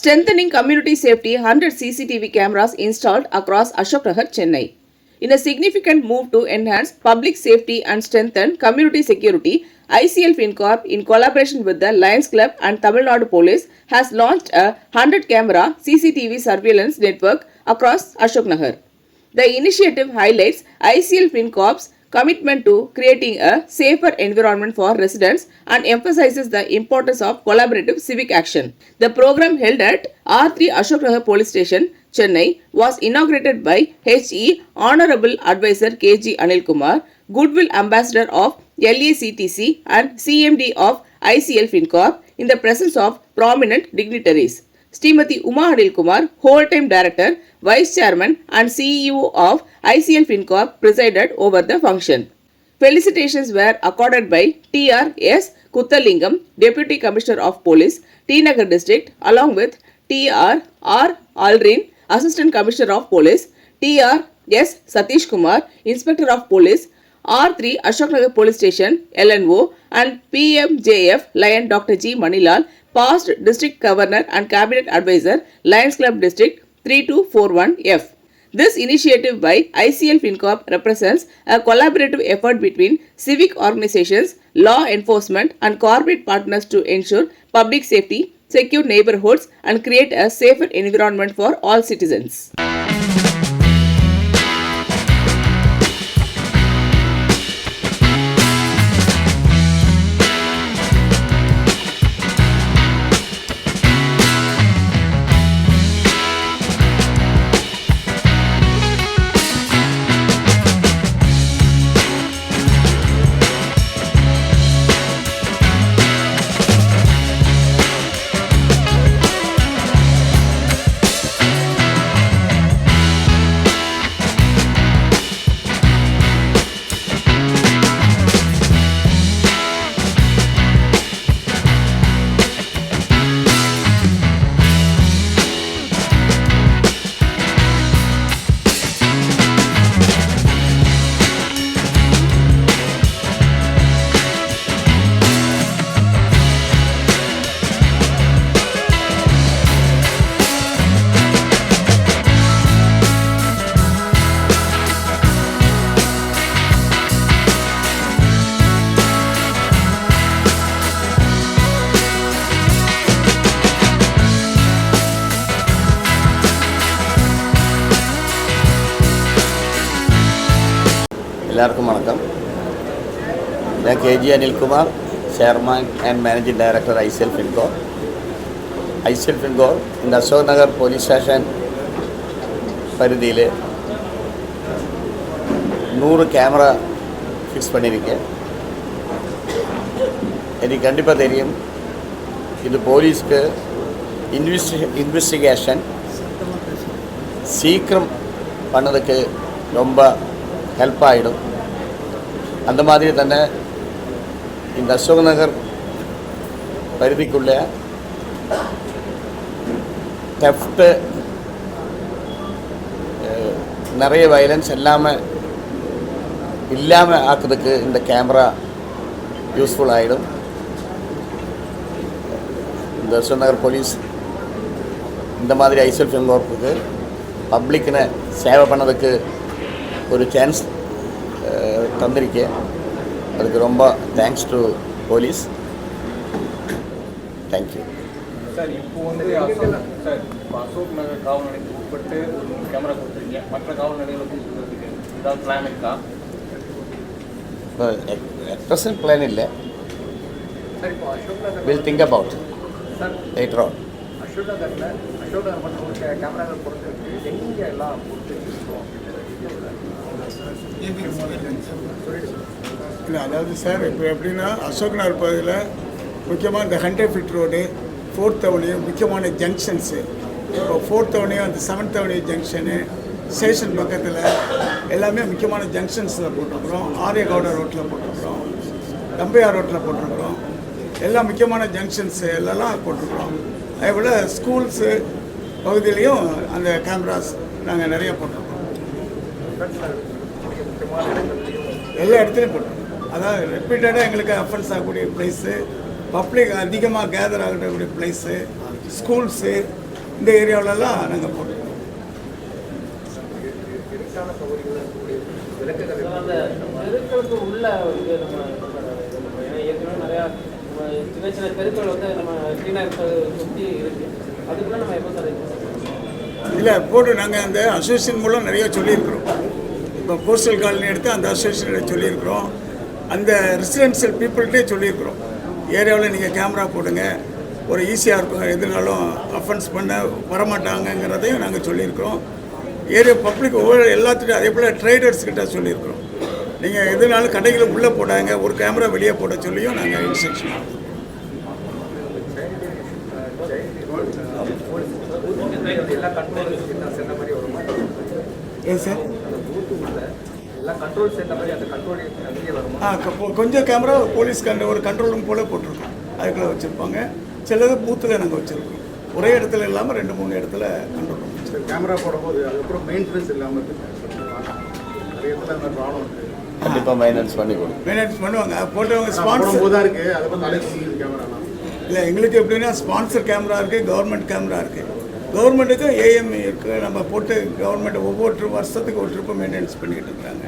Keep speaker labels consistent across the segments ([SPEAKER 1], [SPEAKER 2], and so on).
[SPEAKER 1] Strengthening community safety, 100 CCTV cameras installed across Ashok Nagar, Chennai. In a significant move to enhance public safety and strengthen community security, ICL Fincorp, in collaboration with the Lions Club and Tamil Nadu Police, has launched a 100-camera CCTV surveillance network across Ashok Nagar. The initiative highlights ICL Fincorp's commitment to creating a safer environment for residents and emphasizes the importance of collaborative civic action. The program held at R3 Ashok Nagar Police Station, Chennai, was inaugurated by HE Honorable Advisor KG Anilkumar, Goodwill Ambassador of LACTC and CMD of ICL Fincorp in the presence of prominent dignitaries. Srimati Anilkumar, whole-time director, vice chairman and CEO of ICL Fincorp, presided over the function. Felicitations were accorded by T.R.S. Kuthalingam, Deputy Commissioner of Police, T. Nagar District, along with T.R.R. Aldrin, Assistant Commissioner of Police, T.R.S. Sathishkumar, Inspector of Police, R3 Ashok Nagar Police Station, LNO, and PMJF Lion Dr. G. Manilal, past District Governor and Cabinet Advisor, Lions Club District 3241F. This initiative by ICL Fincorp represents a collaborative effort between civic organizations, law enforcement and corporate partners to ensure public safety, secure neighborhoods and create a safer environment for all citizens.
[SPEAKER 2] എല്ലാവർക്കും വണക്കം. ഞാൻ KG Anilkumar, Chairman and Managing Director ICL Fincorp. ICL Fincorp இந்த Ashok Nagar police station பகுதியில் 100 camera fix பண்ணியிருக்கேன். எனக்கு கண்டிப்பாக தெரியும் இது போலீஸ்க்கு இன்வெஸ்டிகேஷன் சீக்கிரம் பண்ணதுக்கு ரொம்ப ஹெல்ப் ஆகிடும். அந்த மாதிரி தானே இந்த அசோக் நகர் பகுதிக்குள்ளே தெஃப்ட்டு நிறைய வயலன்ஸ் இல்லாமல் ஆக்குறதுக்கு இந்த கேமரா யூஸ்ஃபுல் ஆகிடும். இந்த அசோக் நகர் போலீஸ் இந்த மாதிரி ஐசிஎல் ஃபின்கார்ப்புக்கு பப்ளிக்னு சேவை பண்ணதுக்கு ஒரு சான்ஸ் தந்திருக்கேன். அதுக்கு ரொம்ப thanks to police. Thank you
[SPEAKER 3] sir. இப்போ வந்து அசோக் நகர் காவல்நிலையத்துக்கு உட்பட்டு கேமரா கொடுத்துருக்கீங்க. மற்ற காவல்நிலையங்களுக்கு கொடுக்குறதுக்கு ஏதாவது பிளான் இருக்கா?
[SPEAKER 2] ப்ரெசன்ட் பிளான் இல்லை.
[SPEAKER 3] சார் இப்போ Ashok Nagar
[SPEAKER 2] will think about
[SPEAKER 3] sir
[SPEAKER 2] later on.
[SPEAKER 3] Ashok Nagar மட்டும் கேமராக்கள் பொறுத்தவரைக்கும் எங்கே எல்லாம் கொடுத்துருக்கோம்?
[SPEAKER 4] இல்லை, அதாவது சார் இப்போ எப்படின்னா அசோக் நகர் பகுதியில் முக்கியமாக இந்த 100 ஃபீட் ரோடு, 4th அவென்யூ முக்கியமான ஜங்ஷன்ஸு. இப்போ 4th அவென்யூ அந்த 7th அவென்யூ ஜங்ஷனு ஸ்டேஷன் பக்கத்தில் எல்லாமே முக்கியமான ஜங்ஷன்ஸில் போட்டிருக்கிறோம். ஆரியகவுடா ரோட்டில் போட்டிருக்கிறோம், தம்பையார் ரோட்டில் போட்டிருக்கிறோம். எல்லாம் முக்கியமான ஜங்ஷன்ஸு எல்லாம் போட்டிருக்கிறோம். அதே போல் ஸ்கூல்ஸு பகுதியிலையும் அந்த கேமராஸ் நாங்கள் நிறைய போட்டிருக்கிறோம். எல்லா இடத்துலையும் போட்டிருக்கோம். அதாவது ரிப்பீட்டடாக எங்களுக்கு அஃபென்ஸ் ஆகக்கூடிய பிளேஸு, பப்ளிக் அதிகமாக கேதர் ஆகக்கூடிய பிளேஸு, ஸ்கூல்ஸு, இந்த ஏரியாவிலலாம் நாங்கள் போட்டுருக்கோம்.
[SPEAKER 5] அந்த தெருக்களுக்கு உள்ள வந்து நம்ம ஏற்கனவே நிறையா சின்ன சின்ன தெருக்கள் வந்து நம்ம கிளீனாக இருப்பது சுற்றி இருக்குது. அதுக்குள்ள நம்ம எப்போ சார்
[SPEAKER 4] இல்லை போட்டு நாங்கள் அந்த அசோசியேஷன் மூலம் நிறையா சொல்லியிருக்கிறோம். இப்போ போஸ்டல் காலனி எடுத்து அந்த அசோசியேஷனில் சொல்லியிருக்கிறோம். அந்த ரெசிடென்ஷியல் பீப்புள்கிட்டே சொல்லியிருக்கிறோம், ஏரியாவில் நீங்கள் கேமரா போடுங்க, ஒரு ஈஸியாக இருக்கும், எதுனாலும் அஃபென்ஸ் பண்ண வரமாட்டாங்கங்கிறதையும் நாங்கள் சொல்லியிருக்கிறோம். ஏரியா பப்ளிக் ஒவ்வொரு எல்லாத்துக்கும் அதே போல் ட்ரேடர்ஸ்கிட்ட சொல்லியிருக்கிறோம், நீங்கள் எதுனாலும் கடைகளை உள்ளே போடாங்க, ஒரு கேமரா வெளியே போட சொல்லியும் நாங்கள் இன்ஸ்ட்ரக்ஷன் பண்ணுறோம். ஏன் சார் கொஞ்சம் கேமரா போலீஸ் ஒரு கண்ட்ரோல் ரூம் போல் போட்டிருக்கோம், அதுக்குள்ளே வச்சுருப்பாங்க. சிலது பூத்தில் நாங்கள் வச்சுருக்கோம், ஒரே இடத்துல இல்லாமல் 2-3 இடத்துல கண்ட்ரோல் ரூம் வச்சுருக்கோம்.
[SPEAKER 6] கேமரா போடும்போது அதுக்கப்புறம் மெயின்டெனன்ஸ் இல்லாமல் நிறைய இடத்துல ப்ராப்ளம் இருக்குது.
[SPEAKER 2] கண்டிப்பாக மெயின்டெனன்ஸ் பண்ணி கொடுக்கும்.
[SPEAKER 4] மெயின்டெனன்ஸ் பண்ணுவாங்க, போட்டவங்க ஸ்பான்சர்
[SPEAKER 6] போது தான் இருக்குது. அதை பற்றி தலைக்கு கேமராலாம்
[SPEAKER 4] இல்லை, எங்களுக்கு எப்படின்னா ஸ்பான்சர் கேமரா இருக்குது, கவர்மெண்ட் கேமரா இருக்குது. கவர்மெண்ட்டுக்கும் ஏஎம் இருக்குது, நம்ம போட்டு கவர்மெண்ட் ஒவ்வொரு வருஷத்துக்கு ஒரு ட்ரிப்பு மெயின்டெனன்ஸ் பண்ணிக்கிட்டு இருக்கிறாங்க.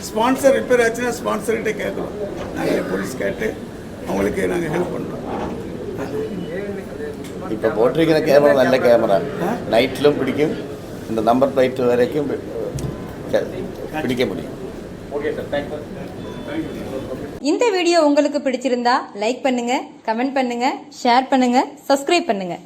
[SPEAKER 4] ஸ்பான்சர் ரிப்பேர் ஆச்சுன்னா ஸ்பான்சர்கிட்ட கேட்குறோம், நாங்கள் போலீஸ் கேட்டு அவங்களுக்கு நாங்கள் ஹெல்ப் பண்ணுறோம்.
[SPEAKER 2] இப்போ போட்டிருக்கிற கேமரா நல்ல கேமரா, நைட்டிலும் பிடிக்கும், இந்த நம்பர் பிளேட் வரைக்கும் பிடிக்க முடியும்.
[SPEAKER 3] Okay sir, thank you.
[SPEAKER 7] இந்த வீடியோ உங்களுக்கு பிடிச்சிருந்தா லைக் பண்ணுங்க, கமெண்ட் பண்ணுங்க, ஷேர் பண்ணுங்க, சப்ஸ்கிரைப் பண்ணுங்க.